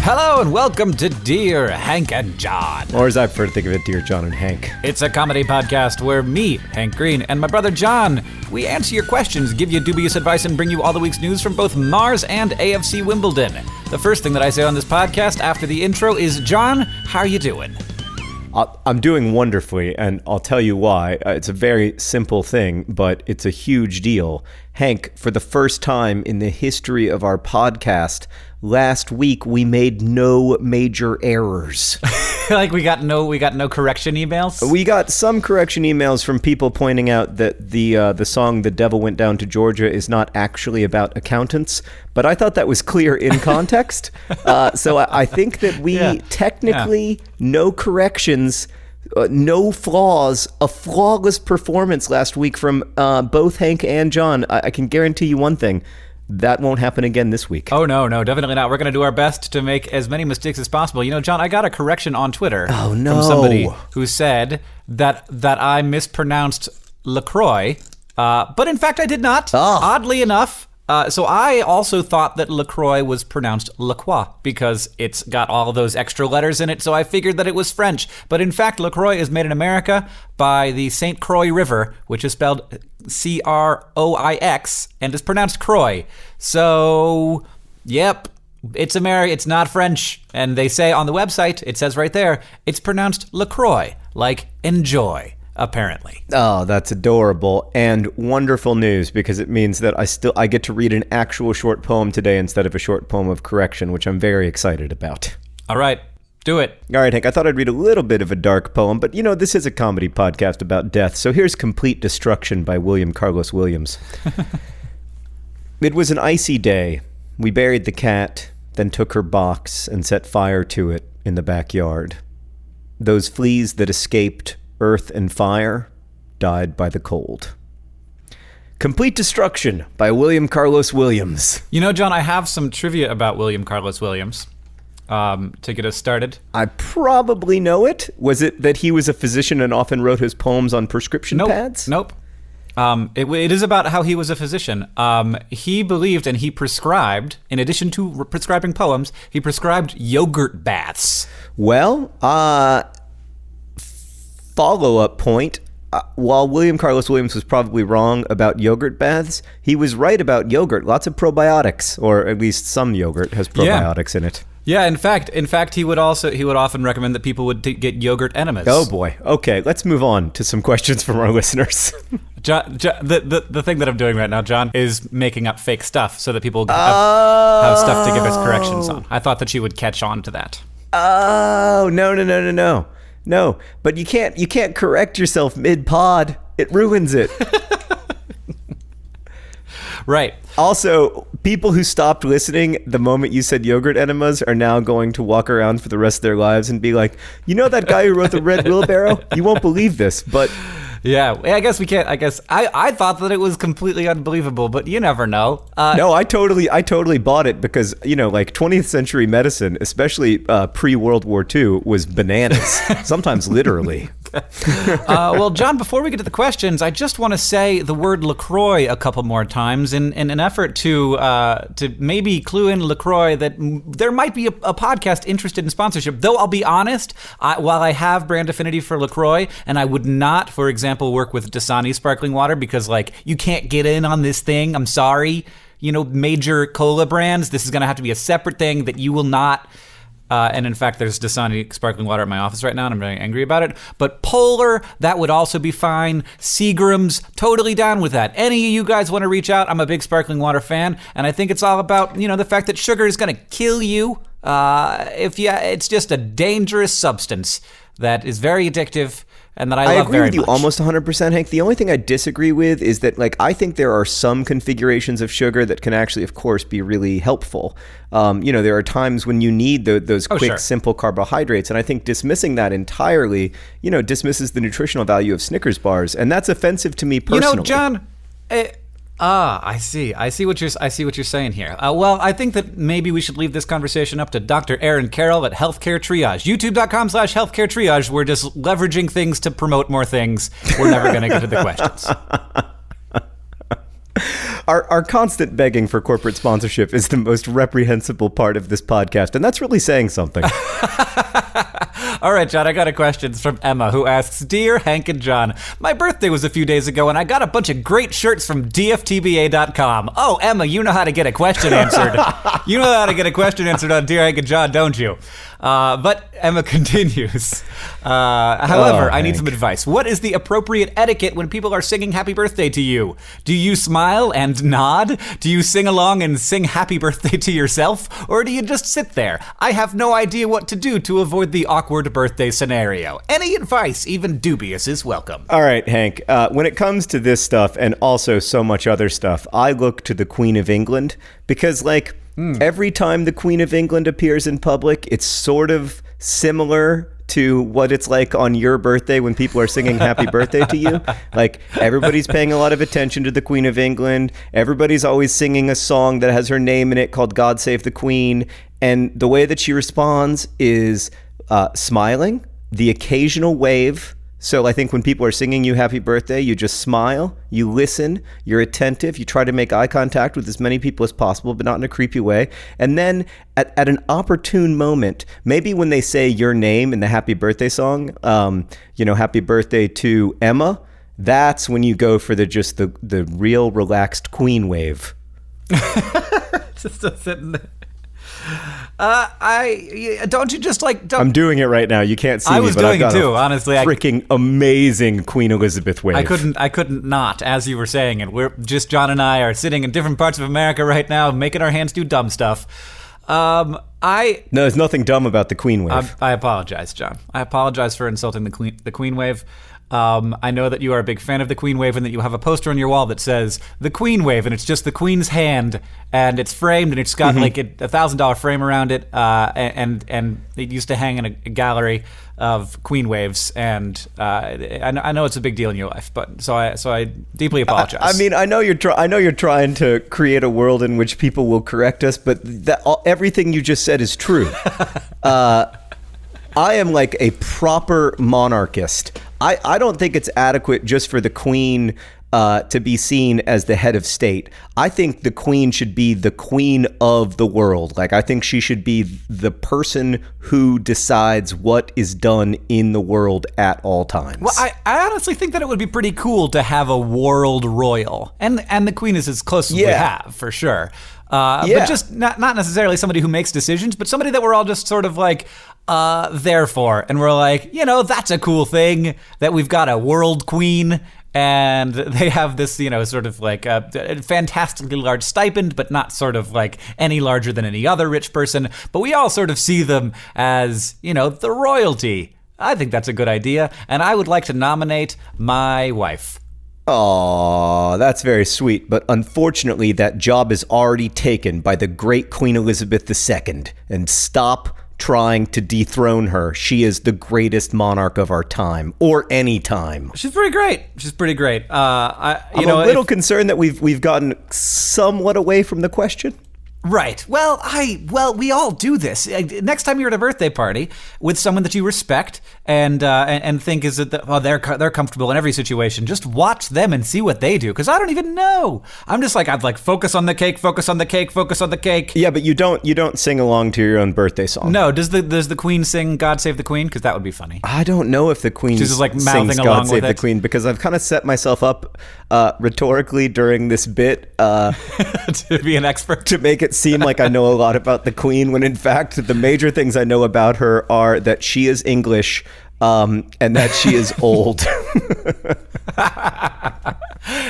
Hello and welcome to Dear Hank and John. Or as I prefer to think of it, Dear John and Hank. It's a comedy podcast where me, Hank Green, and my brother John, we answer your questions, give you dubious advice, and bring you all the week's news from both Mars and AFC Wimbledon. The first thing that I say on this podcast after the intro is, John, how are you doing? I'm doing wonderfully, and I'll tell you why. It's a very simple thing, but it's a huge deal. Hank, for the first time in the history of our podcast, last week we made no major errors. Like we got no correction emails? We got some correction emails from people pointing out that the song "The Devil Went Down to Georgia" is not actually about accountants, but I thought that was clear in context. So I think that we technically no corrections. No flaws, a flawless performance last week from both Hank and John. I can guarantee you one thing. That won't happen again this week. Oh, no, definitely not. We're going to do our best to make as many mistakes as possible. You know, John, I got a correction on Twitter from somebody who said that I mispronounced LaCroix, but in fact I did not, oddly enough. So I also thought that LaCroix was pronounced LaCroix because it's got all of those extra letters in it, so I figured that it was French. But in fact, LaCroix is made in America by the St. Croix River, which is spelled C-R-O-I-X, and is pronounced Croix. So, yep, it's American. It's not French. And they say on the website, it says right there, it's pronounced LaCroix, like enjoy. Apparently. Oh, that's adorable and wonderful news because it means that I get to read an actual short poem today instead of a short poem of correction, which I'm very excited about. All right, do it. All right, Hank, I thought I'd read a little bit of a dark poem, but you know, this is a comedy podcast about death, so here's Complete Destruction by William Carlos Williams. It was an icy day. We buried the cat, then took her box and set fire to it in the backyard. Those fleas that escaped earth and fire died by the cold. Complete Destruction by William Carlos Williams. You know, John, I have some trivia about William Carlos Williams to get us started. I probably know it. Was it that he was a physician and often wrote his poems on prescription pads? Nope. It is about how he was a physician. He believed and he prescribed, in addition to prescribing poems, he prescribed yogurt baths. Well, follow-up point, while William Carlos Williams was probably wrong about yogurt baths, he was right about yogurt. Lots of probiotics, or at least some yogurt has probiotics in it. Yeah, in fact, he would often recommend that people would get yogurt enemas. Oh boy. Okay, let's move on to some questions from our listeners. John, the thing that I'm doing right now, John, is making up fake stuff so that people have stuff to give us corrections on. I thought that you would catch on to that. Oh, no. No, but you can't correct yourself mid-pod. It ruins it. Right. Also, people who stopped listening the moment you said yogurt enemas are now going to walk around for the rest of their lives and be like, you know that guy who wrote The Red Wheelbarrow? You won't believe this, but... Yeah, I guess we can't. I thought that it was completely unbelievable, but you never know. No, I totally bought it because, you know, like 20th century medicine, especially pre-World War II, was bananas. Sometimes literally. Well, John, before we get to the questions, I just want to say the word LaCroix a couple more times in an effort to maybe clue in LaCroix that there might be a podcast interested in sponsorship. Though I'll be honest, while I have brand affinity for LaCroix, and I would not, for example, work with Dasani sparkling water because, like, you can't get in on this thing. I'm sorry. You know, major cola brands, this is going to have to be a separate thing that you will not... and in fact, there's Dasani sparkling water at my office right now, and I'm very angry about it. But Polar, that would also be fine. Seagram's, totally down with that. Any of you guys want to reach out? I'm a big sparkling water fan, and I think it's all about, you know, the fact that sugar is going to kill you. It's just a dangerous substance that is very addictive. And that I love very much. I agree with you almost 100%, Hank. The only thing I disagree with is that, like, I think there are some configurations of sugar that can actually, of course, be really helpful. You know, there are times when you need those quick, simple carbohydrates, and I think dismissing that entirely, you know, dismisses the nutritional value of Snickers bars, and that's offensive to me personally. You know, John, I see. I see what you're saying here. Well, I think that maybe we should leave this conversation up to Dr. Aaron Carroll at Healthcare Triage. YouTube.com/Healthcare Triage. We're just leveraging things to promote more things. We're never going to get to the questions. Our constant begging for corporate sponsorship is the most reprehensible part of this podcast, and that's really saying something. All right, John, I got a question from Emma, who asks, Dear Hank and John, my birthday was a few days ago, and I got a bunch of great shirts from dftba.com. Oh, Emma, you know how to get a question answered. You know how to get a question answered on Dear Hank and John, don't you? But Emma continues. However, I need some advice. What is the appropriate etiquette when people are singing happy birthday to you? Do you smile and nod? Do you sing along and sing happy birthday to yourself? Or do you just sit there? I have no idea what to do to avoid the awkward birthday scenario. Any advice, even dubious, is welcome. All right, Hank. When it comes to this stuff and also so much other stuff, I look to the Queen of England because, like, every time the Queen of England appears in public, it's sort of similar to what it's like on your birthday when people are singing happy birthday to you. Like, everybody's paying a lot of attention to the Queen of England. Everybody's always singing a song that has her name in it called God Save the Queen. And the way that she responds is smiling, the occasional wave. So I think when people are singing you happy birthday, you just smile, you listen, you're attentive, you try to make eye contact with as many people as possible, but not in a creepy way. And then at an opportune moment, maybe when they say your name in the happy birthday song, happy birthday to Emma, that's when you go for the real relaxed queen wave. Just sitting there. Don't you just like? I'm doing it right now. You can't see me. I was doing it too. Honestly, freaking amazing Queen Elizabeth wave. I couldn't not as you were saying it. We're just John and I are sitting in different parts of America right now, making our hands do dumb stuff. No, there's nothing dumb about the Queen wave. I apologize, John. I apologize for insulting the Queen wave. I know that you are a big fan of the Queen wave and that you have a poster on your wall that says the Queen wave, and it's just the Queen's hand, and it's framed, and it's got like a $1,000 frame around it, and it used to hang in a gallery of Queen waves, and I know it's a big deal in your life, but so I deeply apologize. I mean, I know you're trying to create a world in which people will correct us, but everything you just said is true. I am like a proper monarchist. I don't think it's adequate just for the Queen to be seen as the head of state. I think the Queen should be the queen of the world. Like, I think she should be the person who decides what is done in the world at all times. Well, I honestly think that it would be pretty cool to have a world royal. And the Queen is as close as we have, for sure. But just not necessarily somebody who makes decisions, but somebody that we're all just sort of like there for. And we're like, that's a cool thing that we've got a world queen. And they have this, sort of like a fantastically large stipend, but not sort of like any larger than any other rich person. But we all sort of see them as, the royalty. I think that's a good idea. And I would like to nominate my wife. Aw, that's very sweet. But unfortunately, that job is already taken by the great Queen Elizabeth II. And stop trying to dethrone her. She is the greatest monarch of our time, or any time. She's pretty great. I'm a little concerned that we've gotten somewhat away from the question. Right. Well, we all do this. Next time you're at a birthday party with someone that you respect and think is that they're comfortable in every situation, just watch them and see what they do, because I don't even know. I'm just like, I'd like focus on the cake, focus on the cake, focus on the cake. Yeah, but you don't sing along to your own birthday song. No. Does the Queen sing "God Save the Queen"? Because that would be funny. I don't know if the Queen She's just like mouthing sings along "God Save with the Queen" because I've kind of set myself up rhetorically during this bit to be an expert, to make it seem like I know a lot about the Queen, when in fact the major things I know about her are that she is English and that she is old.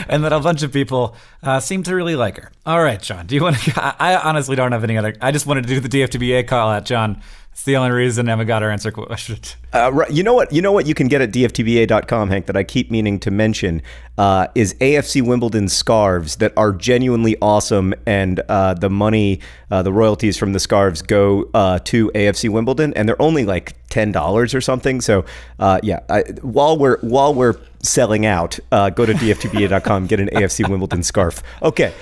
And that a bunch of people seem to really like her. All right, John, do you want to... I honestly don't have any other... I just wanted to do the DFTBA call out, John. It's the only reason Emma got her answer question. Right. You know what you can get at dftba.com, Hank, that I keep meaning to mention is AFC Wimbledon scarves that are genuinely awesome, and the money, the royalties from the scarves go to AFC Wimbledon, and they're only like $10 or something. So while we're selling out, go to dftba.com, get an AFC Wimbledon scarf. Okay,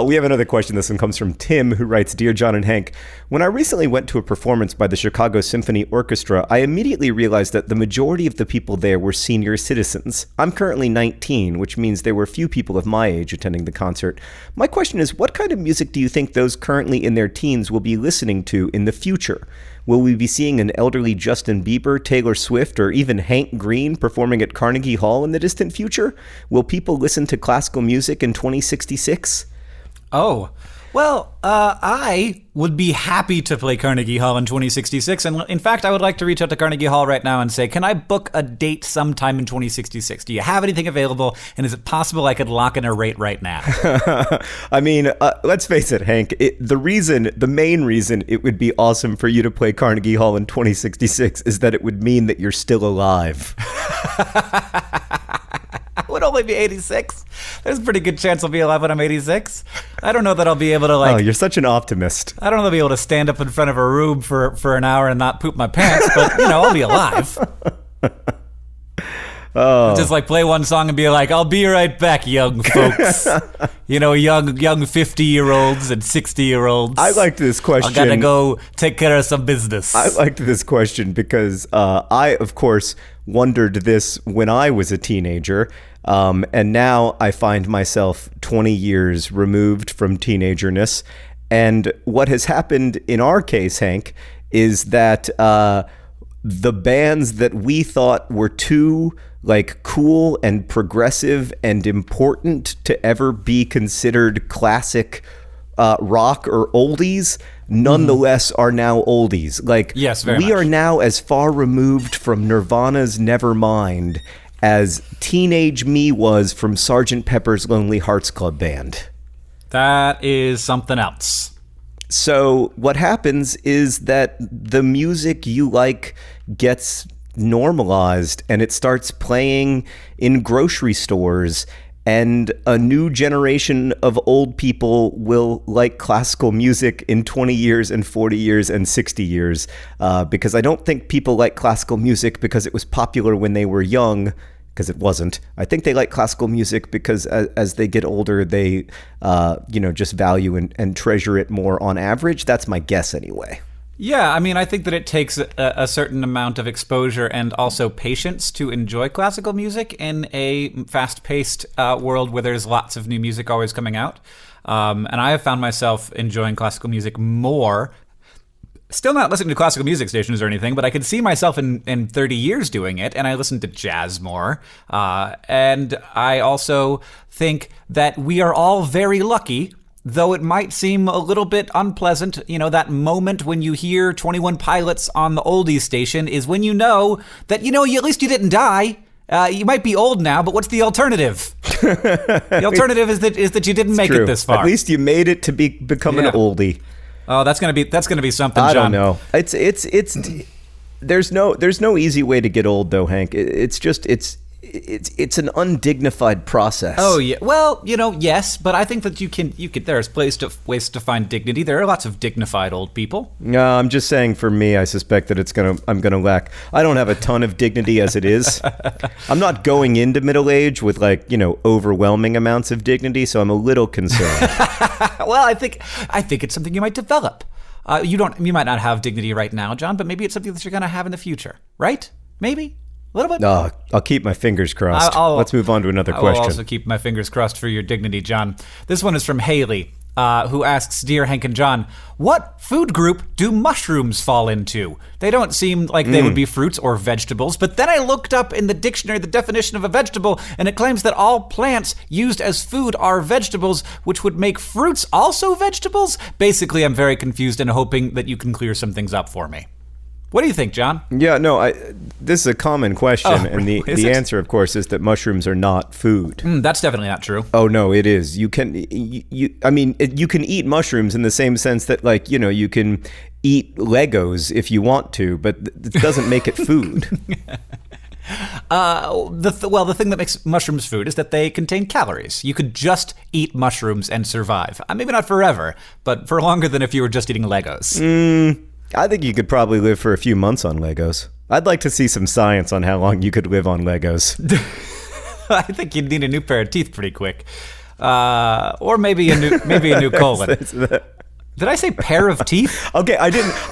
we have another question. This one comes from Tim, who writes, Dear John and Hank, when I recently went to a performance by the Chicago Symphony Orchestra, I immediately realized that the majority of the people there were senior citizens. I'm currently 19, which means there were few people of my age attending the concert. My question is, what kind of music do you think those currently in their teens will be listening to in the future? Will we be seeing an elderly Justin Bieber, Taylor Swift, or even Hank Green performing at Carnegie Hall in the distant future? Will people listen to classical music in 2066? Oh, well, I would be happy to play Carnegie Hall in 2066. And in fact, I would like to reach out to Carnegie Hall right now and say, can I book a date sometime in 2066? Do you have anything available? And is it possible I could lock in a rate right now? I mean, let's face it, Hank, the main reason it would be awesome for you to play Carnegie Hall in 2066 is that it would mean that you're still alive. I would only be 86. There's a pretty good chance I'll be alive when I'm 86. I don't know that I'll be able to Oh, you're such an optimist. I don't know if I'll be able to stand up in front of a room for an hour and not poop my pants, but, I'll be alive. Oh. Just play one song and be like, I'll be right back, young folks. Young 50-year-olds and 60-year-olds. I liked this question. I gotta go take care of some business. I liked this question because I, of course, wondered this when I was a teenager. And now I find myself 20 years removed from teenagerness. And what has happened in our case, Hank, is that the bands that we thought were too cool and progressive and important to ever be considered classic rock or oldies, nonetheless are now oldies. Yes, very we much. are now as far removed from Nirvana's Nevermind as teenage me was from Sgt. Pepper's Lonely Hearts Club Band. That is something else. So what happens is that the music you like gets normalized and it starts playing in grocery stores, and a new generation of old people will like classical music in 20 years and 40 years and 60 years, because I don't think people like classical music because it was popular when they were young, because it wasn't. I think they like classical music because as they get older, they just value and treasure it more on average. That's my guess anyway. Yeah, I think that it takes a certain amount of exposure and also patience to enjoy classical music in a fast-paced world where there's lots of new music always coming out. And I have found myself enjoying classical music more. Still not listening to classical music stations or anything, but I could see myself in 30 years doing it, and I listen to jazz more. And I also think that we are all very lucky, though it might seem a little bit unpleasant. That moment when you hear 21 Pilots on the oldies station is when you know that, at least you didn't die. You might be old now, but what's the alternative? The alternative is that you didn't make it this far. At least you made it to become an oldie. Oh, that's gonna be something, John. I don't know. It's there's no easy way to get old though, Hank. It's an undignified process. Oh yeah. Well, yes, but I think that you can. There's ways to find dignity. There are lots of dignified old people. No, I'm just saying. For me, I suspect that I'm gonna lack. I don't have a ton of dignity as it is. I'm not going into middle age with overwhelming amounts of dignity, so I'm a little concerned. Well, I think it's something you might develop. You might not have dignity right now, John, but maybe it's something that you're gonna have in the future, right? Maybe. A little bit. I'll keep my fingers crossed. Let's move on to another question. I'll also keep my fingers crossed for your dignity, John. This one is from Haley, who asks, Dear Hank and John, what food group do mushrooms fall into? They don't seem like they would be fruits or vegetables, but then I looked up in the dictionary the definition of a vegetable, and it claims that all plants used as food are vegetables, which would make fruits also vegetables? Basically, I'm very confused and hoping that you can clear some things up for me. What do you think, John? Yeah, no, this is a common question, and the answer, of course, is that mushrooms are not food. That's definitely not true. Oh no, it is. You can eat mushrooms in the same sense that, you can eat Legos if you want to, but it doesn't make it food. The thing that makes mushrooms food is that they contain calories. You could just eat mushrooms and survive. Maybe not forever, but for longer than if you were just eating Legos. I think you could probably live for a few months on Legos. I'd like to see some science on how long you could live on Legos. I think you'd need a new pair of teeth pretty quick, or maybe a new colon. Did I say pair of teeth? Okay, I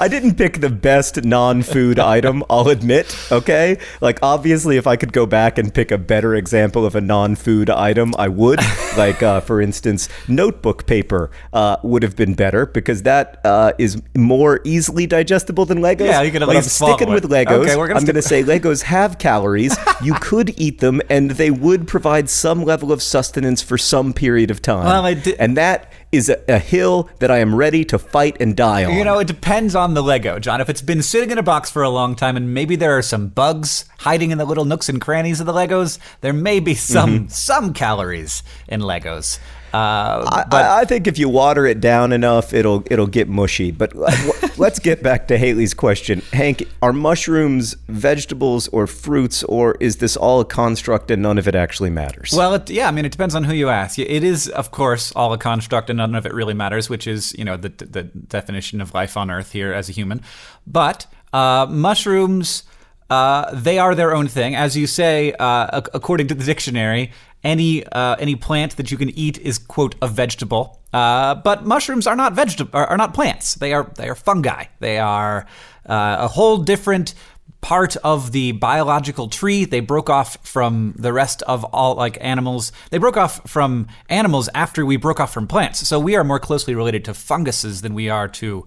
didn't pick the best non-food item, I'll admit, okay? Like, obviously, if I could go back and pick a better example of a non-food item, I would. Like, for instance, notebook paper would have been better because that is more easily digestible than Legos. Yeah, you can at least I'm sticking with Legos. Okay, I'm going to say Legos have calories. You could eat them, and they would provide some level of sustenance for some period of time. Well, and that is a hill that I am ready to fight and die on. You know, it depends on the Lego, John. If it's been sitting in a box for a long time and maybe there are some bugs hiding in the little nooks and crannies of the Legos, there may be some calories in Legos. But I think if you water it down enough, it'll get mushy. But let's get back to Haley's question. Hank, are mushrooms vegetables or fruits, or is this all a construct and none of it actually matters? Well, it depends on who you ask. It is, of course, all a construct and none of it really matters, which is, the definition of life on Earth here as a human. But mushrooms, they are their own thing. As you say, according to the dictionary, any plant that you can eat is, quote, a vegetable. But mushrooms are not are not plants. They are fungi. They are a whole different part of the biological tree. They broke off from the rest of all animals. They broke off from animals after we broke off from plants. So we are more closely related to funguses than we are to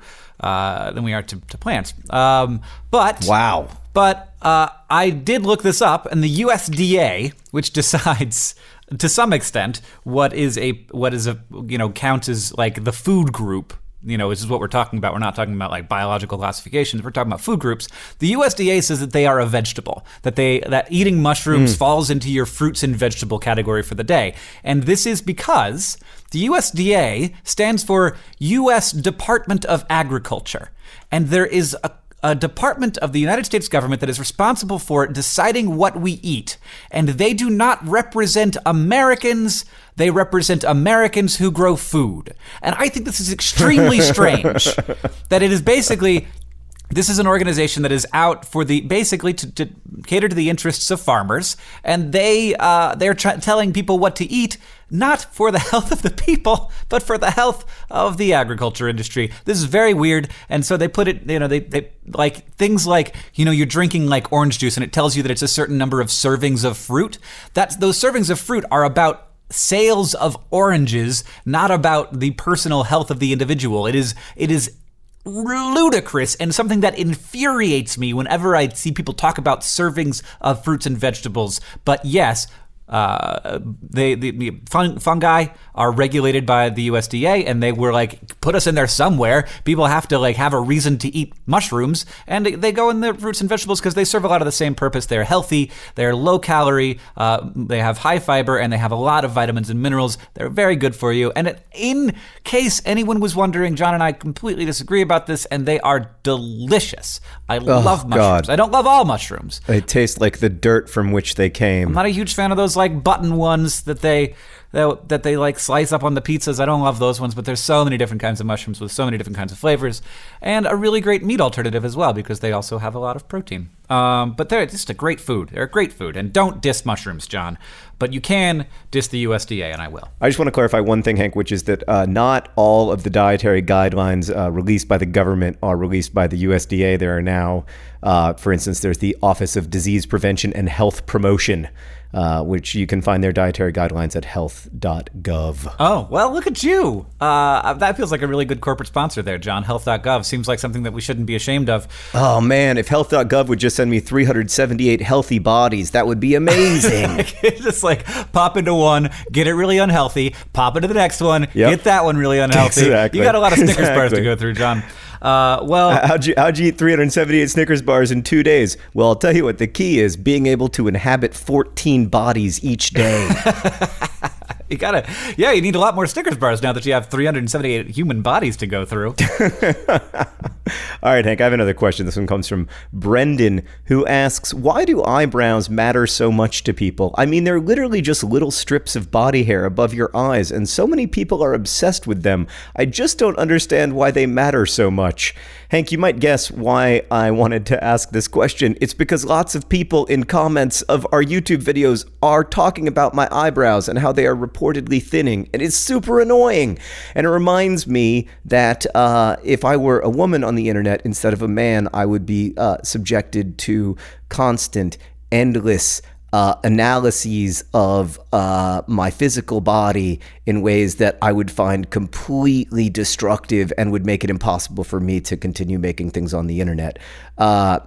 plants. But wow. But I did look this up, and the USDA, which decides to some extent what is a counts as like the food group, which is what we're talking about. We're not talking about like biological classifications. We're talking about food groups. The USDA says that they are a vegetable, that eating mushrooms falls into your fruits and vegetable category for the day. And this is because the USDA stands for U.S. Department of Agriculture. And there is a department of the United States government that is responsible for deciding what we eat. And they do not represent Americans. They represent Americans who grow food. And I think this is extremely strange. That it is basically, this is an organization that is out for basically to cater to the interests of farmers. And they're telling people what to eat, not for the health of the people, but for the health of the agriculture industry. This is very weird. And so they put it, they like things like, you're drinking like orange juice and it tells you that it's a certain number of servings of fruit. Those servings of fruit are about sales of oranges, not about the personal health of the individual. It is ludicrous and something that infuriates me whenever I see people talk about servings of fruits and vegetables. But yes, the fungi are regulated by the USDA, and they were like, put us in there somewhere. People have to have a reason to eat mushrooms, and they go in the fruits and vegetables because they serve a lot of the same purpose. They're healthy, they're low calorie, they have high fiber, and they have a lot of vitamins and minerals. They're very good for you. And in case anyone was wondering, John and I completely disagree about this, and they are delicious. I love mushrooms. God. I don't love all mushrooms. They taste like the dirt from which they came. I'm not a huge fan of those button ones that they slice up on the pizzas. I don't love those ones, but there's so many different kinds of mushrooms with so many different kinds of flavors, and a really great meat alternative as well because they also have a lot of protein. But they're just a great food. They're a great food, and don't diss mushrooms, John. But you can diss the USDA, and I will. I just want to clarify one thing, Hank, which is that not all of the dietary guidelines released by the government are released by the USDA. There are now, for instance, there's the Office of Disease Prevention and Health Promotion, which you can find their dietary guidelines at health.gov. Oh, well, look at you. That feels like a really good corporate sponsor there, John. Health.gov seems like something that we shouldn't be ashamed of. Oh, man, if health.gov would just send me 378 healthy bodies, that would be amazing. Just pop into one, get it really unhealthy, pop into the next one, get that one really unhealthy. Exactly. You got a lot of Snickers bars to go through, John. How'd you eat 378 Snickers bars in 2 days? Well, I'll tell you what the key is: being able to inhabit 14 bodies each day. You need a lot more Snickers bars now that you have 378 human bodies to go through. All right, Hank, I have another question. This one comes from Brendan, who asks, why do eyebrows matter so much to people? I mean, they're literally just little strips of body hair above your eyes, and so many people are obsessed with them. I just don't understand why they matter so much. Hank, you might guess why I wanted to ask this question. It's because lots of people in comments of our YouTube videos are talking about my eyebrows and how they are reportedly thinning, and it's super annoying. And it reminds me that if I were a woman on the internet instead of a man, I would be subjected to constant, endless analyses of my physical body in ways that I would find completely destructive and would make it impossible for me to continue making things on the internet. Yeah,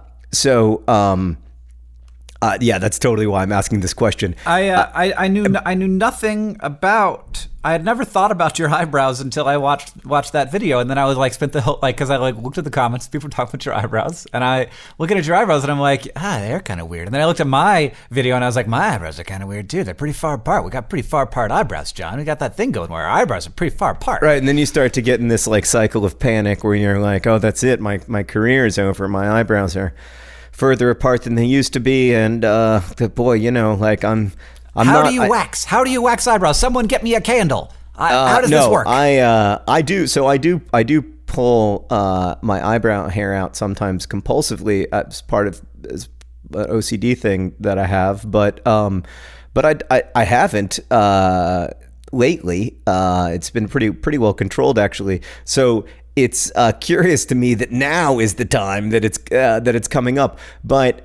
that's totally why I'm asking this question. I knew nothing about. I had never thought about your eyebrows until I watched that video, and then I was like, spent the whole because I looked at the comments, people were talking about your eyebrows, and I look at your eyebrows, and I'm like, they're kind of weird. And then I looked at my video, and I was like, my eyebrows are kind of weird too. They're pretty far apart. We got pretty far apart eyebrows, John. We got that thing going where our eyebrows are pretty far apart. Right, and then you start to get in this cycle of panic where you're like, oh, that's it. My career is over. My eyebrows are further apart than they used to be, and boy, How do you wax eyebrows? Someone get me a candle. How does this work? I do pull my eyebrow hair out sometimes compulsively as part of an OCD thing that I have, but I haven't lately. It's been pretty well controlled, actually. So it's curious to me that now is the time that it's coming up, but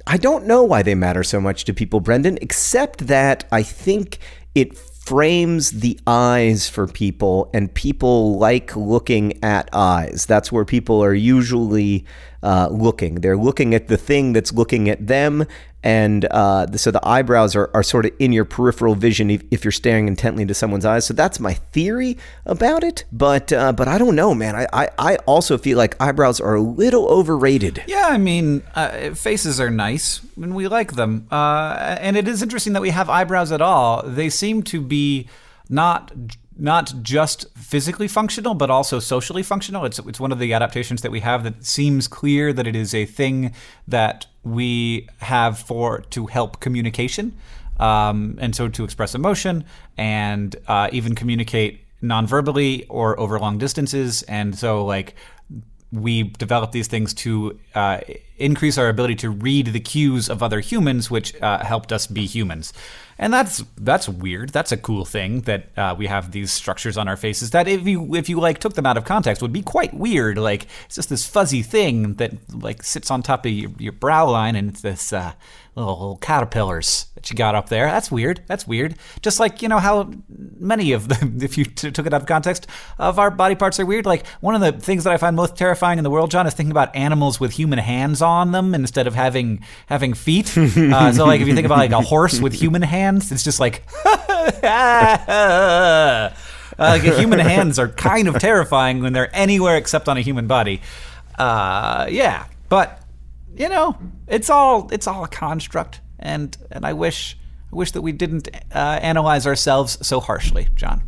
I don't know why they matter so much to people, Brendan, except that I think it frames the eyes for people, and people like looking at eyes. That's where people are usually looking. They're looking at the thing that's looking at them, and so the eyebrows are sort of in your peripheral vision if you're staring intently into someone's eyes. So that's my theory about it, but I don't know, man. I also feel like eyebrows are a little overrated. Yeah, I mean, faces are nice, and we like them. And it is interesting that we have eyebrows at all. They seem to be not just physically functional, but also socially functional. It's one of the adaptations that we have that seems clear that it is a thing that we have to help communication, and so to express emotion and even communicate non-verbally or over long distances. And so we develop these things to increase our ability to read the cues of other humans, which helped us be humans. And that's weird. That's a cool thing that we have these structures on our faces that if you took them out of context would be quite weird. It's just this fuzzy thing that sits on top of your brow line, and it's this little caterpillars that you got up there. That's weird. Just how many of them, if you took it out of context, of our body parts are weird. One of the things that I find most terrifying in the world, John, is thinking about animals with human hands on them instead of having feet. So if you think about a horse with human hands, it's just human hands are kind of terrifying when they're anywhere except on a human body. Yeah, but it's all a construct, and I wish that we didn't analyze ourselves so harshly, John,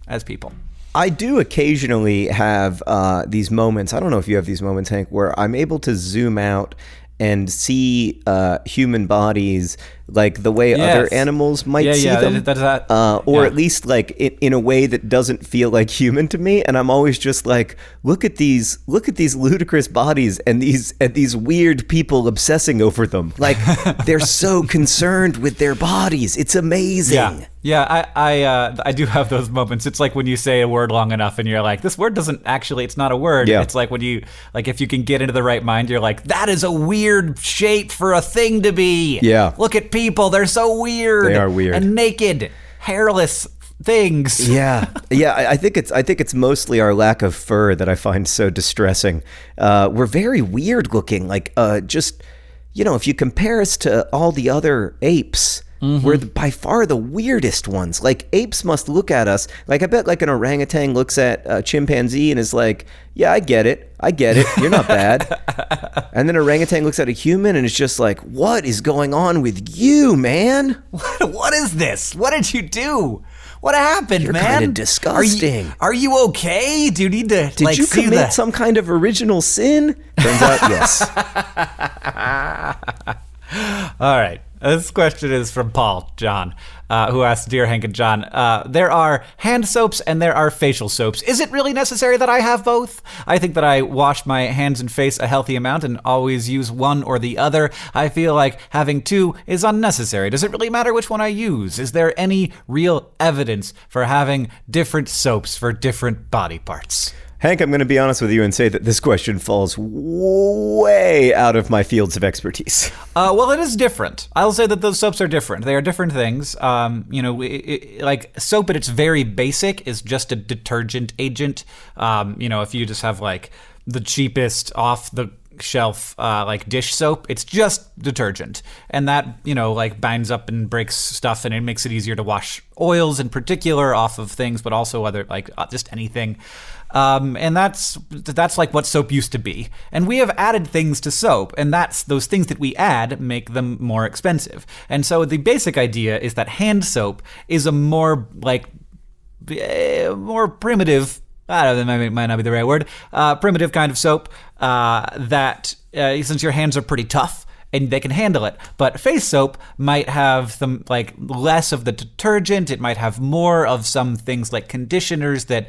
as people. I do occasionally have these moments. I don't know if you have these moments, Hank, where I'm able to zoom out and see human bodies the way other animals might see them, or at least in a way that doesn't feel like human to me. And I'm always just look at these ludicrous bodies and these weird people obsessing over them. They're so concerned with their bodies. It's amazing. Yeah, I do have those moments. It's like when you say a word long enough and you're like, this word doesn't actually, it's not a word. Yeah. It's like when you, if you can get into the right mind, you're like, that is a weird shape for a thing to be. Yeah. Look at people. They're so weird. They are weird. And naked, hairless things. Yeah. I think it's mostly our lack of fur that I find so distressing. We're very weird looking. If you compare us to all the other apes, we're by far the weirdest ones. Apes must look at us. I bet an orangutan looks at a chimpanzee and is like, yeah, I get it. You're not bad. And then orangutan looks at a human and is just like, what is going on with you, man? What is this? What did you do? What happened, You're man? kinda disgusting. Are you okay? Do you need to Did you see commit some kind of original sin? Turns out, yes. All right. This question is from Paul John, who asks, Dear Hank and John, there are hand soaps and there are facial soaps. Is it really necessary that I have both? I think that I wash my hands and face a healthy amount and always use one or the other. I feel like having two is unnecessary. Does it really matter which one I use? Is there any real evidence for having different soaps for different body parts? Hank, I'm going to be honest with you and say that this question falls way out of my fields of expertise. Well, it is different. I'll say that those soaps are different. They are different things. Like soap at its very basic is just a detergent agent. If you just have like the cheapest off the shelf like dish soap, it's just detergent, and that binds up and breaks stuff, and it makes it easier to wash oils in particular off of things, but also other just anything. And that's like what soap used to be. And we have added things to soap, and that's those things that we add make them more expensive. And so the basic idea is that hand soap is a more primitive, I don't know, that might not be the right word, primitive kind of soap that since your hands are pretty tough, and they can handle it. But face soap might have some less of the detergent. It might have more of some things like conditioners that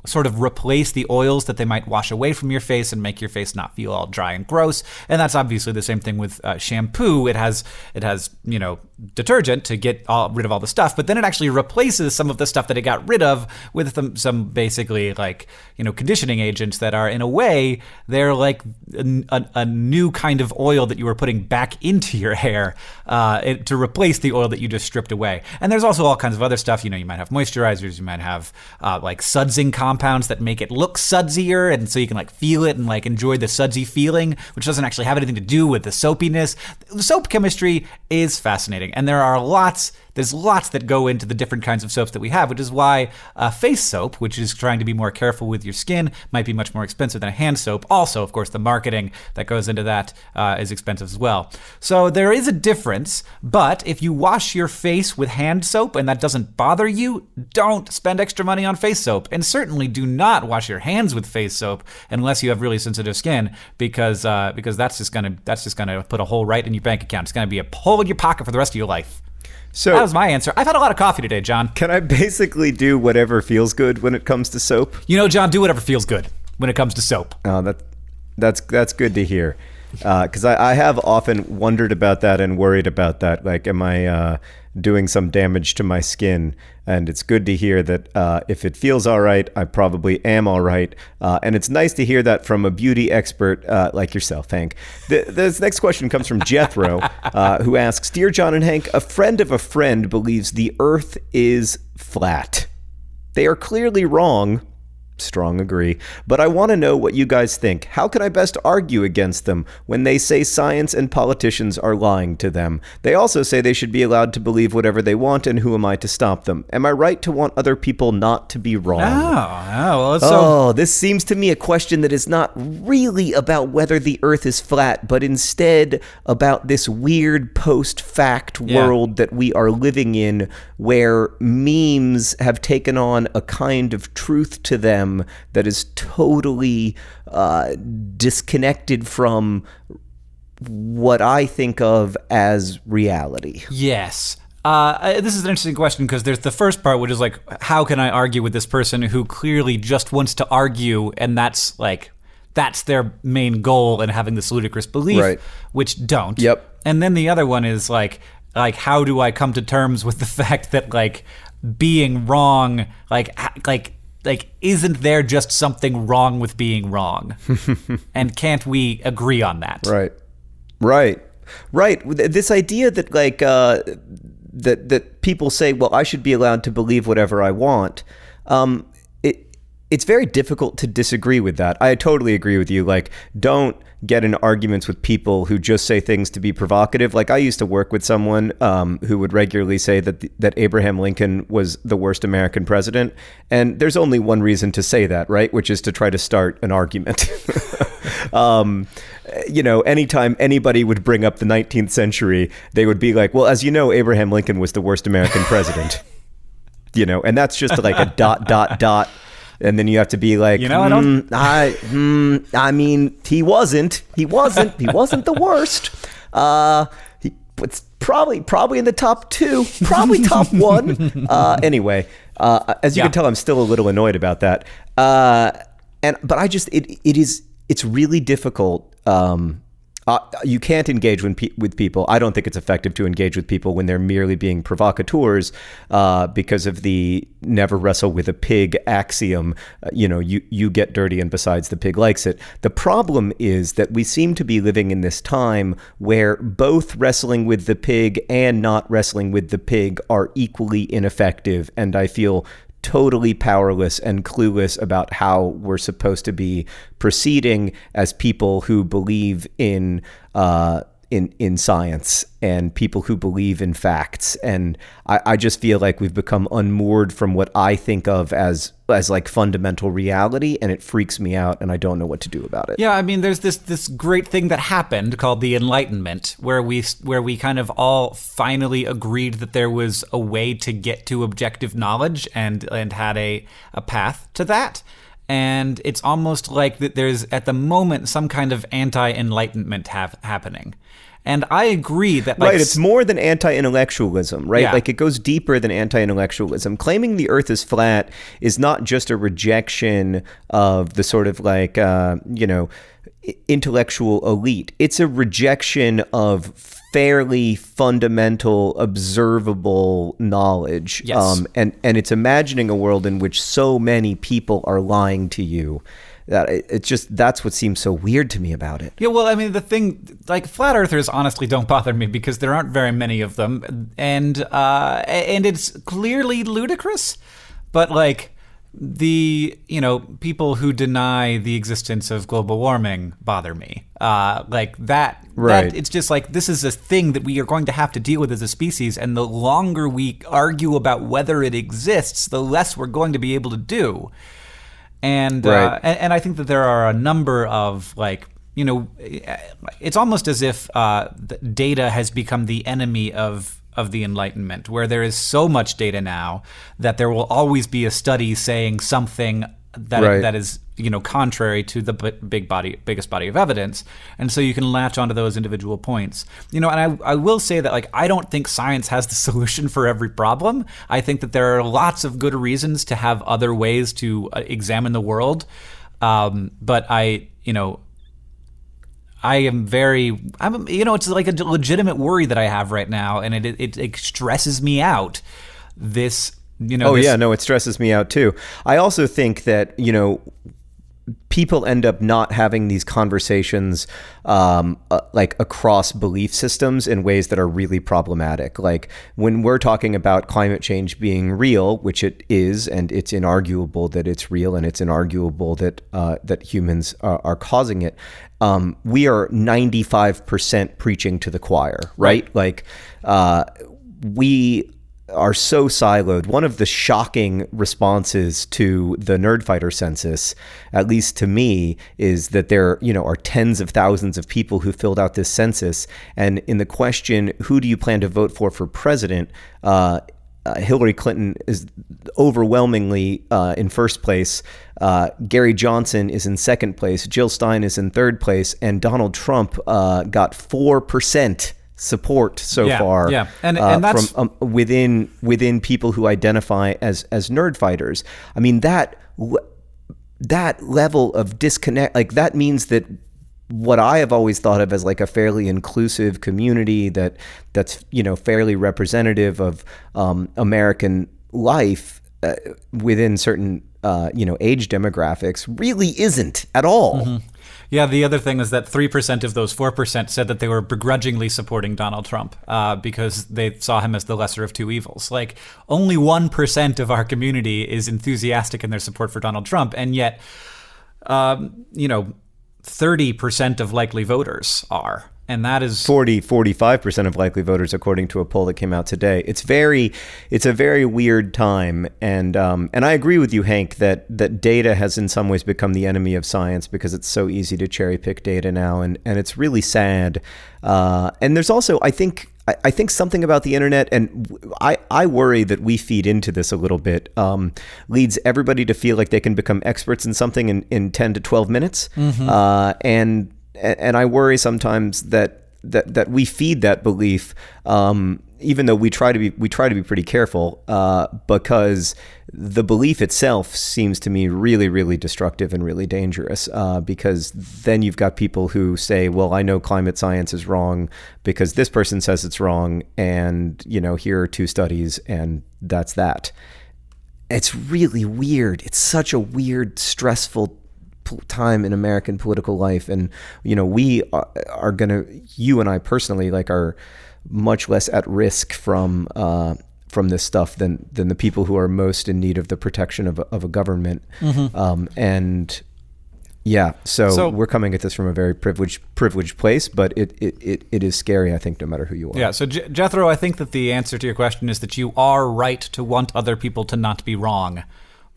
sort of replace the oils that they might wash away from your face and make your face not feel all dry and gross. And that's obviously the same thing with shampoo. It has detergent to get rid of all the stuff, but then it actually replaces some of the stuff that it got rid of with some basically conditioning agents that are, in a way, they're like a new kind of oil that you were putting back into your hair to replace the oil that you just stripped away. And there's also all kinds of other stuff. You might have moisturizers, you might have sudsing compounds that make it look sudsier, and so you can feel it and enjoy the sudsy feeling, which doesn't actually have anything to do with the soapiness. The soap chemistry is fascinating, and there's lots that go into the different kinds of soaps that we have, which is why face soap, which is trying to be more careful with your skin, might be much more expensive than a hand soap. Also, of course, the marketing that goes into that is expensive as well. So there is a difference, but if you wash your face with hand soap and that doesn't bother you, don't spend extra money on face soap. And certainly do not wash your hands with face soap unless you have really sensitive skin, because that's just gonna put a hole right in your bank account. It's gonna be a hole in your pocket for the rest of your life. So that was my answer. I've had a lot of coffee today, John. Can I basically do whatever feels good when it comes to soap? John, do whatever feels good when it comes to soap. Oh, that's good to hear. Because I have often wondered about that and worried about that. Am I doing some damage to my skin? And it's good to hear that if it feels all right, I probably am all right. And it's nice to hear that from a beauty expert like yourself, Hank. This next question comes from Jethro, who asks, Dear John and Hank, a friend of a friend believes the Earth is flat. They are clearly wrong. Strong agree. But I want to know what you guys think. How can I best argue against them when they say science and politicians are lying to them? They also say they should be allowed to believe whatever they want, and who am I to stop them? Am I right to want other people not to be wrong? This seems to me a question that is not really about whether the Earth is flat, but instead about this weird post-fact world that we are living in, where memes have taken on a kind of truth to them that is totally disconnected from what I think of as reality. Yes. This is an interesting question because there's the first part, which is how can I argue with this person who clearly just wants to argue, and that's their main goal in having this ludicrous belief, right, which don't. Yep. And then the other one is how do I come to terms with the fact that being wrong, isn't there just something wrong with being wrong? And can't we agree on that? Right. This idea that that people say, well, I should be allowed to believe whatever I want. It's very difficult to disagree with that. I totally agree with you. Don't get in arguments with people who just say things to be provocative. I used to work with someone who would regularly say that Abraham Lincoln was the worst American president. And there's only one reason to say that, right? Which is to try to start an argument. Anytime anybody would bring up the 19th century, they would be like, well, as you know, Abraham Lincoln was the worst American president. and that's just like a dot, dot, dot. And then you have to be like, I mean, he wasn't the worst. He was probably in the top 2, probably top 1. Anyway, as you can tell, I'm still a little annoyed about that. But I just, it's really difficult. You can't engage with people. I don't think it's effective to engage with people when they're merely being provocateurs because of the never wrestle with a pig axiom. You get dirty and besides the pig likes it. The problem is that we seem to be living in this time where both wrestling with the pig and not wrestling with the pig are equally ineffective. And I feel totally powerless and clueless about how we're supposed to be proceeding as people who believe in science and people who believe in facts. And I just feel like we've become unmoored from what I think of as like fundamental reality, and it freaks me out, and I don't know what to do about it. Yeah, I mean, there's this great thing that happened called the Enlightenment, where we kind of all finally agreed that there was a way to get to objective knowledge and had a path to that. And it's almost like that there's, at the moment, some kind of anti-enlightenment happening. And I agree that... Right, it's more than anti-intellectualism, right? Yeah. Like, it goes deeper than anti-intellectualism. Claiming the Earth is flat is not just a rejection of the sort of like, intellectual elite. It's a rejection of fairly fundamental, observable knowledge. Yes. And it's imagining a world in which so many people are lying to you. That's what seems so weird to me about it. Yeah, well, I mean, the thing, like, flat earthers honestly don't bother me because there aren't very many of them, and it's clearly ludicrous, but like the people who deny the existence of global warming bother me. Like that, right? That, it's just like, this is a thing that we are going to have to deal with as a species, and the longer we argue about whether it exists, the less we're going to be able to do. And right. And I think that there are a number of, like, it's almost as if data has become the enemy of the Enlightenment, where there is so much data now that there will always be a study saying something that is contrary to the biggest body of evidence, and so you can latch onto those individual points. And I will say that, like, I don't think science has the solution for every problem. I think that there are lots of good reasons to have other ways to examine the world, but I am it's like a legitimate worry that I have right now, and it stresses me out. It stresses me out too. I also think that, people end up not having these conversations like across belief systems in ways that are really problematic. Like when we're talking about climate change being real, which it is, and it's inarguable that it's real, and it's inarguable that humans are causing it. We are 95% preaching to the choir, right? Like we are so siloed. One of the shocking responses to the Nerdfighter census, at least to me, is that there, are tens of thousands of people who filled out this census. And in the question, who do you plan to vote for president? Hillary Clinton is overwhelmingly in first place. Gary Johnson is in second place. Jill Stein is in third place. And Donald Trump got 4% support so far. Yeah, and that's from within people who identify as nerd fighters. I mean, that level of disconnect, like, that means that what I have always thought of as like a fairly inclusive community that's fairly representative of American life within certain age demographics really isn't at all. Mm-hmm. Yeah, the other thing is that 3% of those 4% said that they were begrudgingly supporting Donald Trump because they saw him as the lesser of two evils. Like, only 1% of our community is enthusiastic in their support for Donald Trump, and yet, 30% of likely voters are. And that is 45% of likely voters, according to a poll that came out today. It's a very weird time, and I agree with you, Hank, that data has in some ways become the enemy of science because it's so easy to cherry pick data now, and it's really sad. And there's also, I think I think something about the internet, and I worry that we feed into this a little bit, leads everybody to feel like they can become experts in something in 10 to 12 minutes. And I worry sometimes that we feed that belief, even though we try to be pretty careful, because the belief itself seems to me really, really destructive and really dangerous, because then you've got people who say, well, I know climate science is wrong because this person says it's wrong, and here are 2 studies, and that's that. It's really weird. It's such a weird, stressful time in American political life, and we are gonna, you and I personally, are much less at risk from this stuff than the people who are most in need of the protection of a government. And yeah, so we're coming at this from a very privileged place, but it is scary, I think, no matter who you are. Yeah, so Jethro, I think that the answer to your question is that you are right to want other people to not be wrong,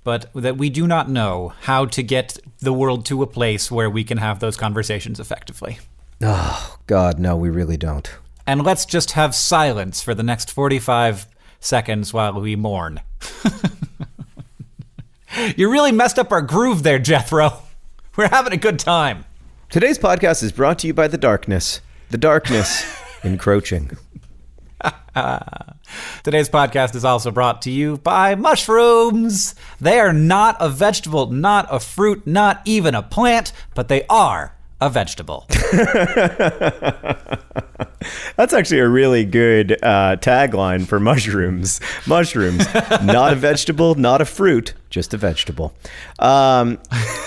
but that we do not know how to get the world to a place where we can have those conversations effectively. Oh, God, no, we really don't. And let's just have silence for the next 45 seconds while we mourn. You really messed up our groove there, Jethro. We're having a good time. Today's podcast is brought to you by the darkness. The darkness encroaching. Today's podcast is also brought to you by mushrooms. They are not a vegetable, not a fruit, not even a plant, but they are a vegetable. That's actually a really good tagline for mushrooms. Mushrooms, not a vegetable, not a fruit, just a vegetable. And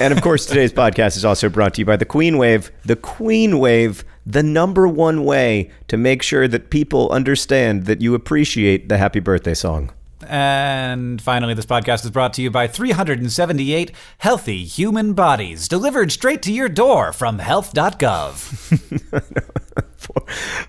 of course, today's podcast is also brought to you by the Queen Wave. The Queen Wave, the number one way to make sure that people understand that you appreciate the happy birthday song. And finally, this podcast is brought to you by 378 healthy human bodies delivered straight to your door from health.gov.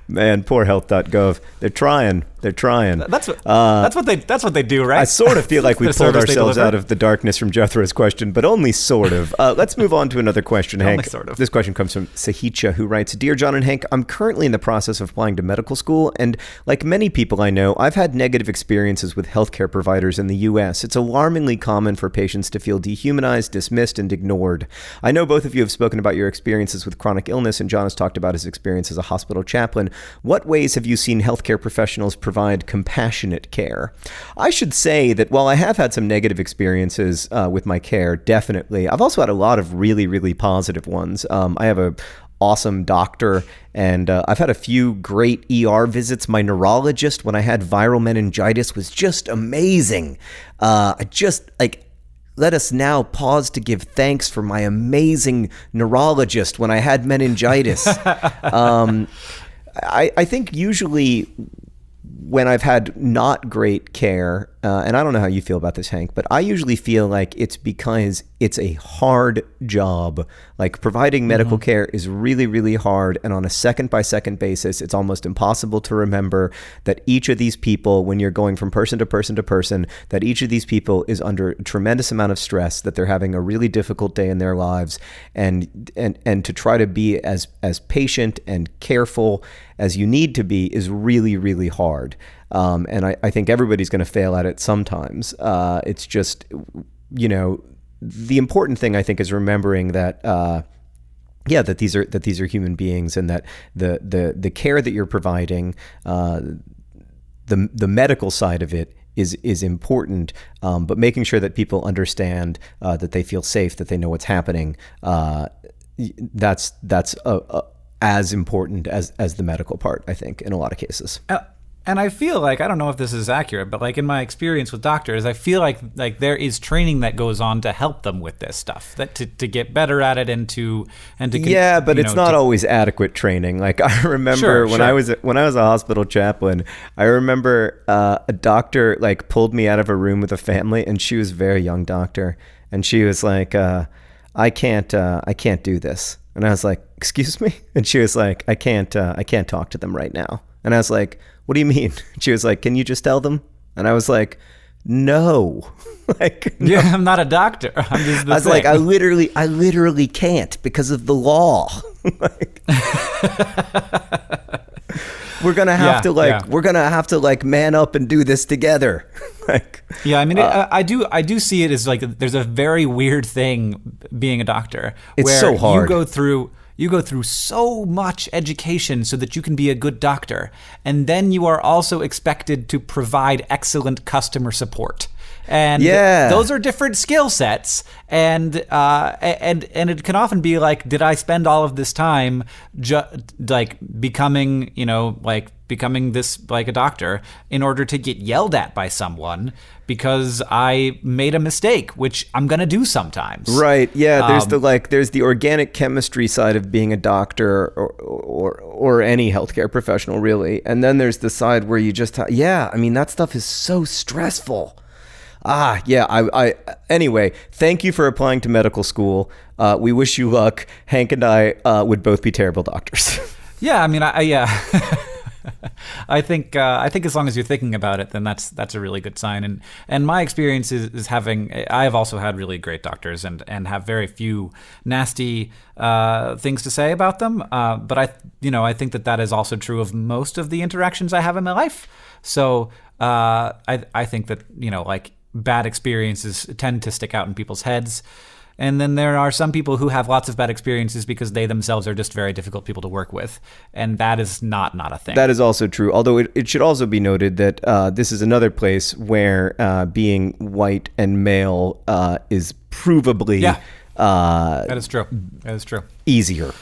Man, poor health.gov. They're trying. That's what they do, right? I sort of feel like we pulled ourselves out of the darkness from Jethro's question, but only sort of. Let's move on to another question, Hank. Only sort of. This question comes from Sahicha, who writes, Dear John and Hank, I'm currently in the process of applying to medical school, and like many people I know, I've had negative experiences with healthcare providers in the U.S. It's alarmingly common for patients to feel dehumanized, dismissed, and ignored. I know both of you have spoken about your experiences with chronic illness, and John has talked about his experience as a hospital chaplain. What ways have you seen healthcare professionals provide compassionate care? I should say that while I have had some negative experiences with my care, definitely, I've also had a lot of really, really positive ones. I have a awesome doctor, and I've had a few great ER visits. My neurologist, when I had viral meningitis, was just amazing. Let us now pause to give thanks for my amazing neurologist when I had meningitis. I think usually when I've had not great care, and I don't know how you feel about this, Hank, but I usually feel like it's because it's a hard job. Like providing medical care is really, really hard. And on a second-by-second basis, it's almost impossible to remember that each of these people, when you're going from person to person to person, that each of these people is under a tremendous amount of stress, that they're having a really difficult day in their lives. And to try to be as patient and careful as you need to be is really, really hard. And I think everybody's going to fail at it sometimes. It's just, the important thing I think is remembering that, that these are human beings, and that the care that you're providing, the medical side of it is important, but making sure that people understand that they feel safe, that they know what's happening. That's as important as the medical part, I think, in a lot of cases. And I feel like, I don't know if this is accurate, but like in my experience with doctors, I feel like there is training that goes on to help them with this stuff, that to get better at it and to yeah, but it's not always adequate training. Like I remember when I was a hospital chaplain, I remember a doctor like pulled me out of a room with a family, and she was a very young doctor, and she was like, I can't do this. And I was like, excuse me? And she was like, I can't talk to them right now. And I was like, what do you mean? She was like, can you just tell them? And I was like, no. Like, no. Yeah, I'm not a doctor. I'm just the I was thing. like, I literally can't because of the law. Like, we're gonna have Yeah, we're gonna have to man up and do this together. Yeah, I mean, I do see it as like there's a very weird thing being a doctor. It's where so hard. You go through so much education so that you can be a good doctor, and then you are also expected to provide excellent customer support. And those are different skill sets, and it can often be like, did I spend all of this time becoming this like a doctor in order to get yelled at by someone because I made a mistake, which I'm gonna do sometimes. Right. Yeah. There's the organic chemistry side of being a doctor or any healthcare professional, really, and then there's the side where you just I mean, that stuff is so stressful. Anyway, thank you for applying to medical school. We wish you luck. Hank and I would both be terrible doctors. Yeah, I mean, I think as long as you're thinking about it, then that's a really good sign. And my experience is I have also had really great doctors and have very few nasty things to say about them. But I think that is also true of most of the interactions I have in my life. So I think that like bad experiences tend to stick out in people's heads. And then there are some people who have lots of bad experiences because they themselves are just very difficult people to work with. And that is not a thing. That is also true. Although it should also be noted that this is another place where being white and male is provably... that is true. That is true. Easier.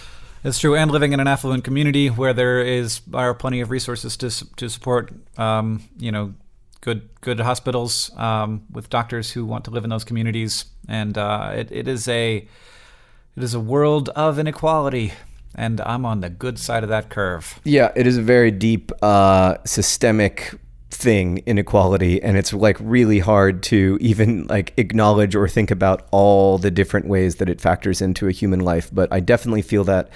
It's true. And living in an affluent community where there are plenty of resources to support, good hospitals with doctors who want to live in those communities, and it is a world of inequality, and I'm on the good side of that curve. Yeah, it is a very deep systemic thing, inequality, and it's like really hard to even like acknowledge or think about all the different ways that it factors into a human life. But I definitely feel that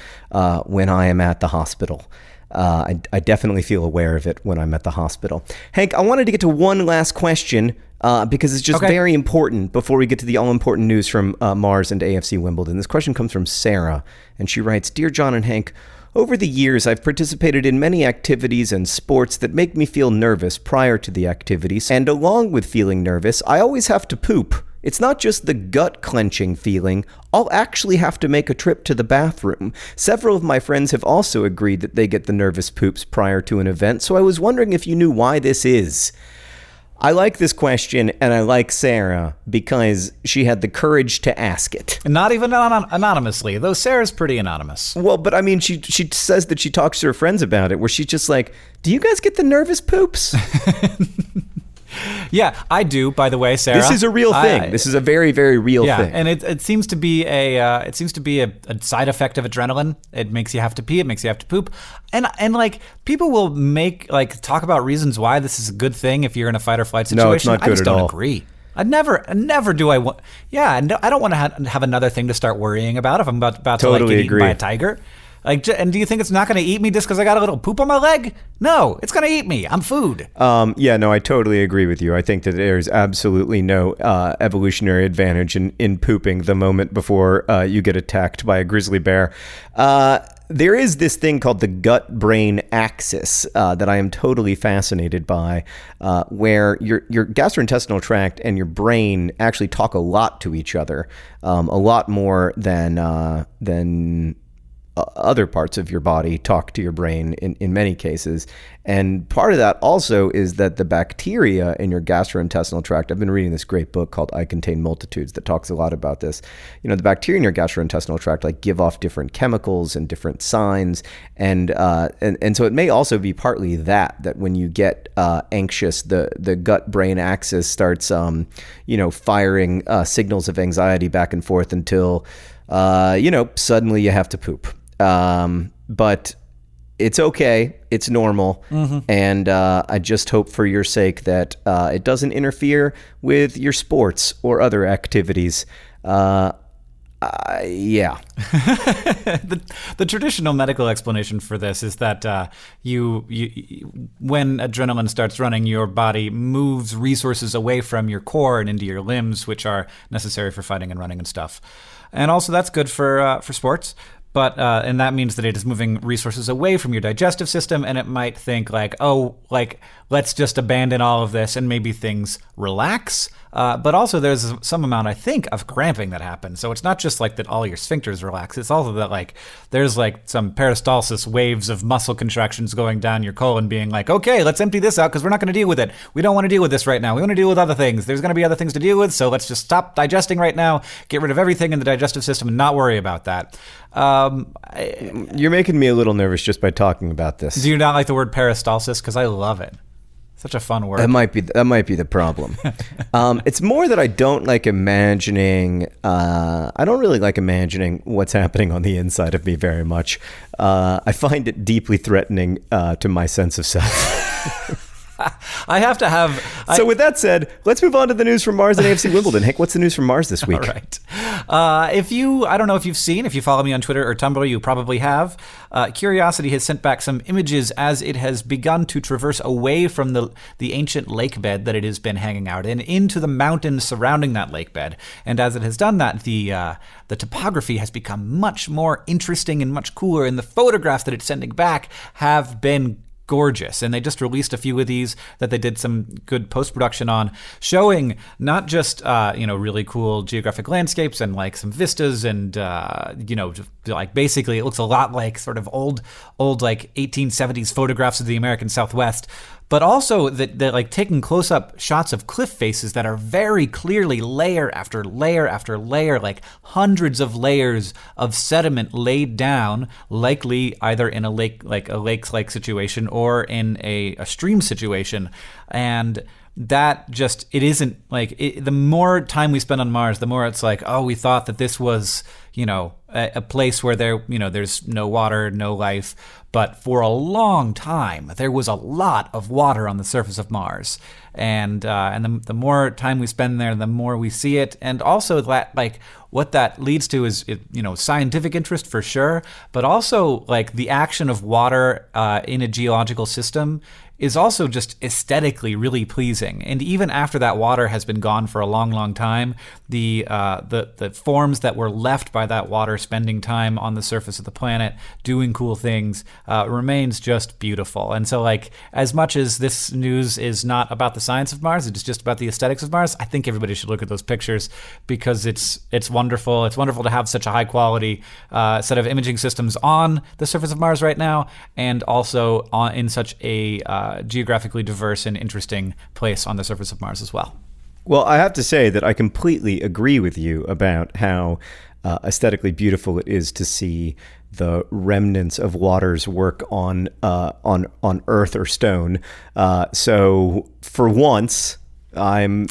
when I am at the hospital. I definitely feel aware of it when I'm at the hospital. Hank, I wanted to get to one last question because it's just very important before we get to the all-important news from Mars and AFC Wimbledon. This question comes from Sarah, and she writes, Dear John and Hank, over the years, I've participated in many activities and sports that make me feel nervous prior to the activities, and along with feeling nervous, I always have to poop. It's not just the gut-clenching feeling. I'll actually have to make a trip to the bathroom. Several of my friends have also agreed that they get the nervous poops prior to an event, so I was wondering if you knew why this is. I like this question, and I like Sarah because she had the courage to ask it. Not even anonymously, though Sarah's pretty anonymous. Well, but I mean, she says that she talks to her friends about it, where she's just like, do you guys get the nervous poops? Yeah, I do, by the way, Sarah. This is a real thing. This is a very, very real thing. Yeah, and it seems to be a side effect of adrenaline. It makes you have to pee. It makes you have to poop. And like people will talk about reasons why this is a good thing if you're in a fight or flight situation. No, it's not good at all. I just don't agree. I never do I want. Yeah, no, I don't want to have another thing to start worrying about if I'm about to get eaten by a tiger. And do you think it's not going to eat me just because I got a little poop on my leg? No, it's going to eat me. I'm food. Yeah, no, I totally agree with you. I think that there's absolutely no evolutionary advantage in pooping the moment before you get attacked by a grizzly bear. There is this thing called the gut-brain axis that I am totally fascinated by, where your gastrointestinal tract and your brain actually talk a lot to each other, a lot more than other parts of your body talk to your brain in many cases. And part of that also is that the bacteria in your gastrointestinal tract, I've been reading this great book called I Contain Multitudes that talks a lot about this. You know, the bacteria in your gastrointestinal tract like give off different chemicals and different signs. And so it may also be partly that when you get anxious, the gut-brain axis starts, firing signals of anxiety back and forth until, suddenly you have to poop. But it's okay. It's normal. Mm-hmm. And I just hope for your sake that it doesn't interfere with your sports or other activities. Yeah. The traditional medical explanation for this is that you when adrenaline starts running, your body moves resources away from your core and into your limbs, which are necessary for fighting and running and stuff. And also that's good for sports. But and that means that it is moving resources away from your digestive system, and it might think like, oh, like let's just abandon all of this and maybe things relax. But also there's some amount, I think, of cramping that happens. So it's not just like that all your sphincters relax. It's also that like there's like some peristalsis waves of muscle contractions going down your colon being like, okay, let's empty this out because we're not going to deal with it. We don't want to deal with this right now. We want to deal with other things. There's going to be other things to deal with. So let's just stop digesting right now, get rid of everything in the digestive system and not worry about that. You're making me a little nervous just by talking about this. Do you not like the word peristalsis? Because I love it. Such a fun word. That might be the problem. It's more that I don't like imagining. I don't really like imagining what's happening on the inside of me very much. I find it deeply threatening to my sense of self. I have to have. So with that said, let's move on to the news from Mars and AFC Wimbledon. Hank, what's the news from Mars this week? All right. I don't know if you've seen, if you follow me on Twitter or Tumblr, you probably have. Curiosity has sent back some images as it has begun to traverse away from the ancient lake bed that it has been hanging out in into the mountains surrounding that lake bed. And as it has done that, the topography has become much more interesting and much cooler. And the photographs that it's sending back have been gorgeous. And they just released a few of these that they did some good post-production on, showing not just, really cool geographic landscapes and like some vistas and, like basically it looks a lot like sort of old like 1870s photographs of the American Southwest, but also that they're like taking close-up shots of cliff faces that are very clearly layer after layer after layer, like hundreds of layers of sediment laid down, likely either in a lake-like situation or in a stream situation. And that just, it isn't like, the more time we spend on Mars, the more it's like, oh, we thought that this was, a place where there's no water, no life. But for a long time, there was a lot of water on the surface of Mars. And the more time we spend there, the more we see it. And also that, like, what that leads to is, scientific interest for sure, but also like the action of water in a geological system is also just aesthetically really pleasing. And even after that water has been gone for a long, long time, the forms that were left by that water spending time on the surface of the planet doing cool things remains just beautiful. And so, like, as much as this news is not about the science of Mars, it's just about the aesthetics of Mars, I think everybody should look at those pictures because it's wonderful. It's wonderful to have such a high quality set of imaging systems on the surface of Mars right now, and also in such a geographically diverse and interesting place on the surface of Mars as well. Well, I have to say that I completely agree with you about how aesthetically beautiful it is to see the remnants of water's work on Earth or stone. So for once, I'm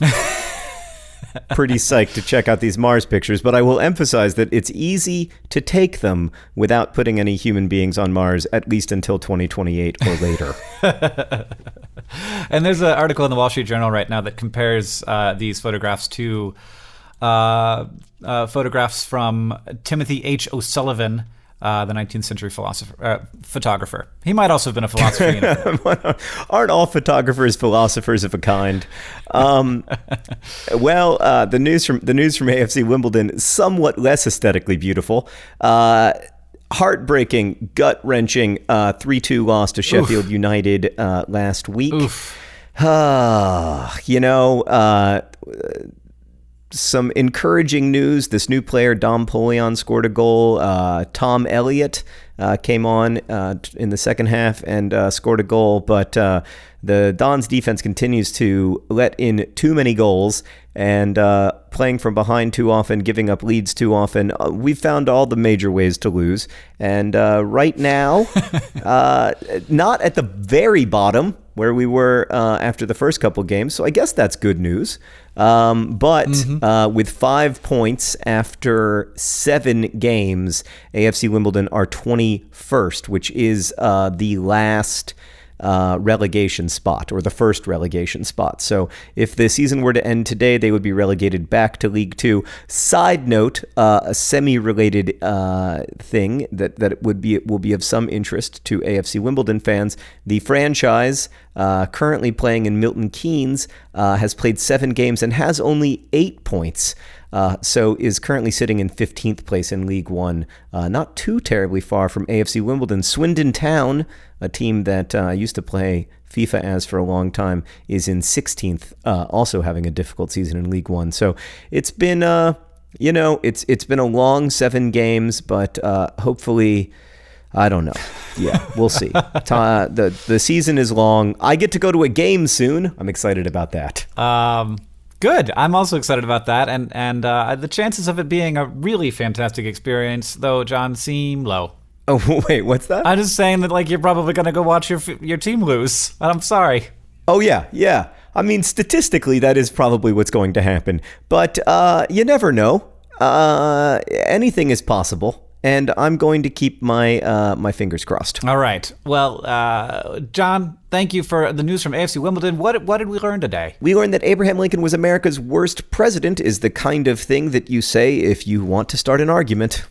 pretty psyched to check out these Mars pictures, but I will emphasize that it's easy to take them without putting any human beings on Mars, at least until 2028 or later. And there's an article in the Wall Street Journal right now that compares these photographs to photographs from Timothy H. O'Sullivan, the 19th century photographer. He might also have been a philosopher. Aren't all photographers philosophers of a kind? Well, the news from AFC Wimbledon, somewhat less aesthetically beautiful. Heartbreaking, gut-wrenching 3-2 loss to Sheffield United last week. Some encouraging news. This new player, Dom Polion, scored a goal. Tom Elliott came on in the second half and scored a goal. But the Dons defense continues to let in too many goals and playing from behind too often, giving up leads too often. We've found all the major ways to lose. And right now, not at the very bottom where we were after the first couple games. So I guess that's good news. But with 5 points after 7 games, AFC Wimbledon are 21st, which is the last relegation spot, or the first relegation spot. So if the season were to end today, they would be relegated back to League Two. Side note, a semi-related thing that will be of some interest to AFC Wimbledon fans. The franchise, currently playing in Milton Keynes, has played 7 games and has only 8 points. so is currently sitting in 15th place in League One, not too terribly far from AFC Wimbledon. Swindon Town, a team that used to play FIFA as for a long time, is in 16th, also having a difficult season in League One. So it's been, it's been a long 7 games, but hopefully, I don't know. Yeah, we'll see. The season is long. I get to go to a game soon. I'm excited about that. Good. I'm also excited about that, and the chances of it being a really fantastic experience, though, John, seem low. Oh, wait, what's that? I'm just saying that, you're probably going to go watch your team lose, and I'm sorry. Oh, yeah. I mean, statistically, that is probably what's going to happen. But you never know. Anything is possible. And I'm going to keep my fingers crossed. All right. Well, John, thank you for the news from AFC Wimbledon. What did we learn today? We learned that Abraham Lincoln was America's worst president is the kind of thing that you say if you want to start an argument.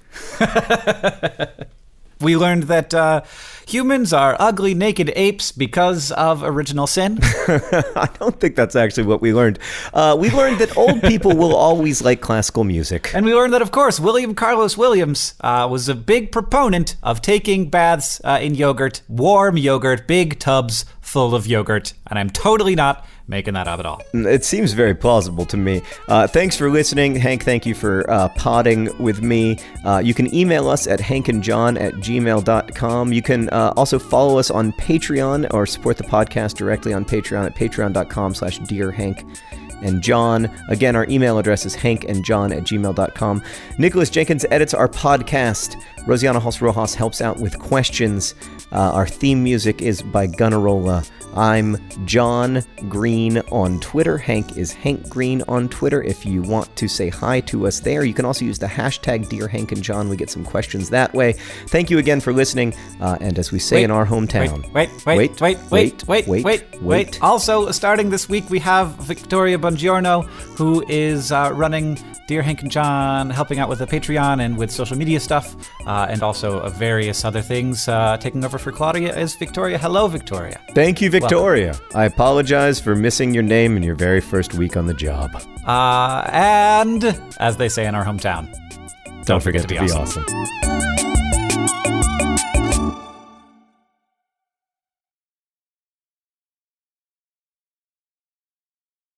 We learned that humans are ugly, naked apes because of original sin. I don't think that's actually what we learned. We learned that old people will always like classical music. And we learned that, of course, William Carlos Williams was a big proponent of taking baths in yogurt, warm yogurt, big tubs full of yogurt. And I'm totally not making that up at all. It seems very plausible to me. Thanks for listening. Hank, thank you for podding with me. You can email us at hankandjohn@gmail.com. You can also follow us on Patreon or support the podcast directly on Patreon at patreon.com/dearhankandjohn. Again, our email address is hankandjohn@gmail.com. Nicholas Jenkins edits our podcast. Rosianna Halse-Rojas helps out with questions. Our theme music is by Gunnarolla. I'm John Green on Twitter. Hank is Hank Green on Twitter. If you want to say hi to us there, you can also use the hashtag #DearHankandJohn. We get some questions that way. Thank you again for listening. And as we say in our hometown... Wait. Also, starting this week, we have Victoria Bongiorno, who is running Dear Hank and John, helping out with the Patreon and with social media stuff, and also various other things. Taking over for Claudia is Victoria. Hello, Victoria. Thank you, Victoria. Welcome. I apologize for missing your name in your very first week on the job. And, as they say in our hometown, don't forget to be awesome.